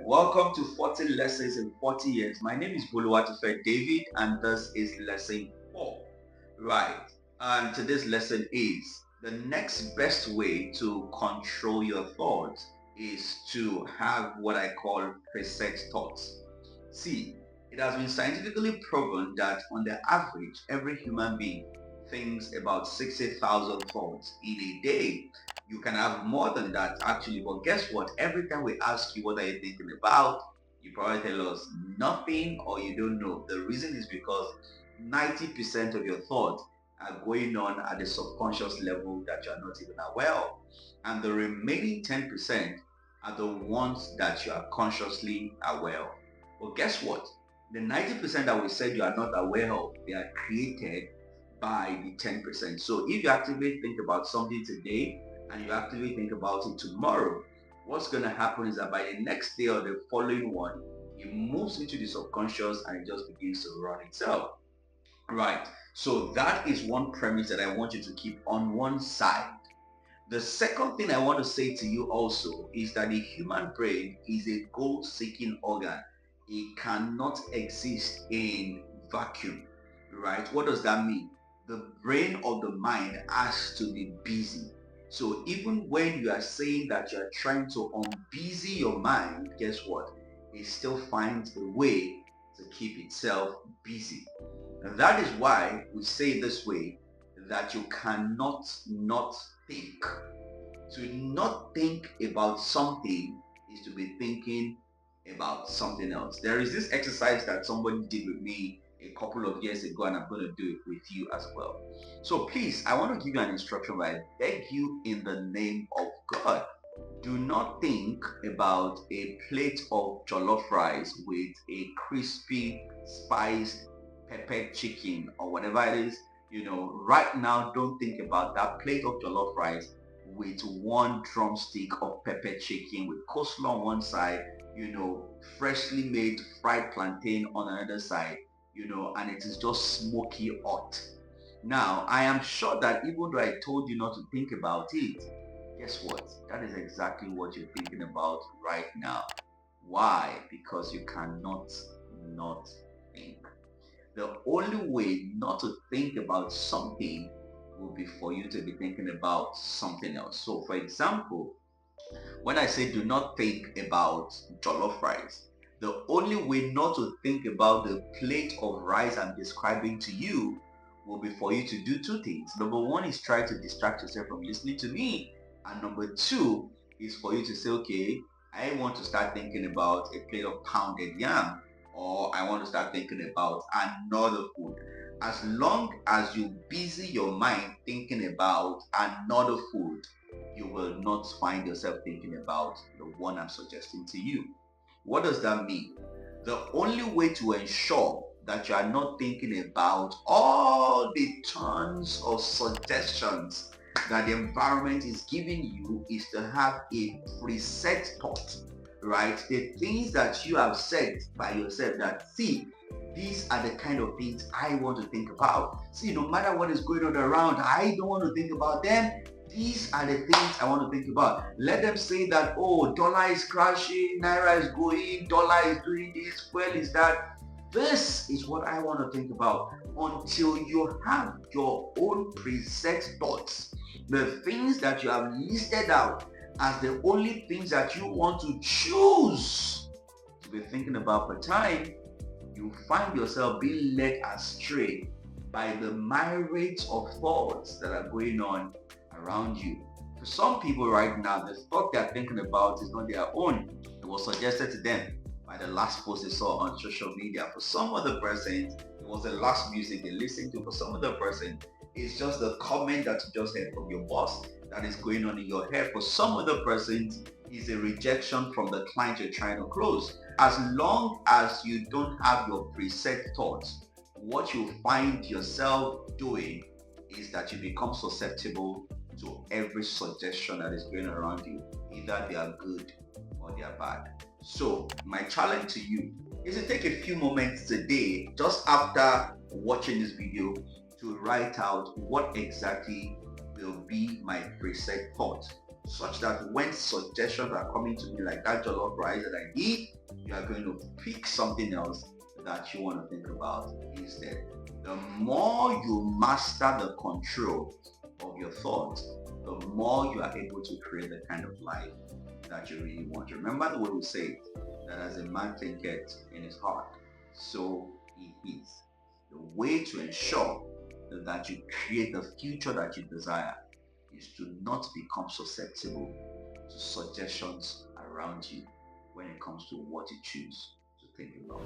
Welcome to 40 Lessons in 40 Years. My name is Boluwatife David and this is lesson 4. Right. And today's lesson is the next best way to control your thoughts is to have what I call preset thoughts. See, it has been scientifically proven that on the average, every human being thinks about 60,000 thoughts in a day. You can have more than that actually, but guess what? Every time we ask you what are you thinking about, you probably tell us nothing or you don't know. The reason is because 90% of your thoughts are going on at the subconscious level that you are not even aware of. And the remaining 10% are the ones that you are consciously aware of. But guess what? The 90% that we said you are not aware of, they are created by the 10%. So if you actively think about something today and you actively think about it tomorrow, what's going to happen is that by the next day or the following one, it moves into the subconscious and it just begins to run itself. Right. So that is one premise that I want you to keep on one side. The second thing I want to say to you also is that the human brain is a goal-seeking organ. It cannot exist in vacuum, right? What does that mean? The brain of the mind has to be busy. So even when you are saying that you are trying to unbusy your mind, guess what? It still finds a way to keep itself busy. And that is why we say this way, that you cannot not think. To not think about something is to be thinking about something else. There is this exercise that somebody did with me a couple of years ago and I'm going to do it with you as well. So please, I want to give you an instruction, but I beg you in the name of God, do not think about a plate of jollof rice with a crispy, spiced pepper chicken or whatever it is. Right now, don't think about that plate of jollof rice with one drumstick of pepper chicken with coleslaw on one side, freshly made fried plantain on another side, and it is just smoky hot. Now, I am sure that even though I told you not to think about it, guess what? That is exactly what you're thinking about right now. Why? Because you cannot not think. The only way not to think about something will be for you to be thinking about something else. So for example, when I say do not think about jollof rice, the only way not to think about the plate of rice I'm describing to you will be for you to do two things. Number one is try to distract yourself from listening to me. And number two is for you to say, okay, I want to start thinking about a plate of pounded yam, or I want to start thinking about another food. As long as you busy your mind thinking about another food, you will not find yourself thinking about the one I'm suggesting to you. What does that mean? The only way to ensure that you are not thinking about all the tons of suggestions that the environment is giving you is to have a preset thought, right? The things that you have said by yourself that, see, these are the kind of things I want to think about. See, no matter what is going on around, I don't want to think about them. These are the things I want to think about. Let them say that, oh, dollar is crashing, naira is going, dollar is doing this, fuel is that. This is what I want to think about until you have your own preset thoughts. The things that you have listed out as the only things that you want to choose to be thinking about per time, you find yourself being led astray by the myriad of thoughts that are going on around you. For some people right now, the thought they're thinking about is not their own. It was suggested to them by the last post they saw on social media. For some other person, it was the last music they listened to. For some other person, it's just the comment that you just heard from your boss that is going on in your head. For some other person, it's a rejection from the client you're trying to close. As long as you don't have your preset thoughts, what you find yourself doing is that you become susceptible to every suggestion that is going around you. Either they are good or they are bad. So my challenge to you is to take a few moments today, just after watching this video, to write out what exactly will be my preset thought. such that when suggestions are coming to me like that jollof rice that I eat, you are going to pick something else that you want to think about instead. The more you master the control of your thoughts, the more you are able to create the kind of life that you really want. Remember the way we say it, that as a man thinketh in his heart, so he is. The way to ensure that you create the future that you desire is to not become susceptible to suggestions around you when it comes to what you choose to think about.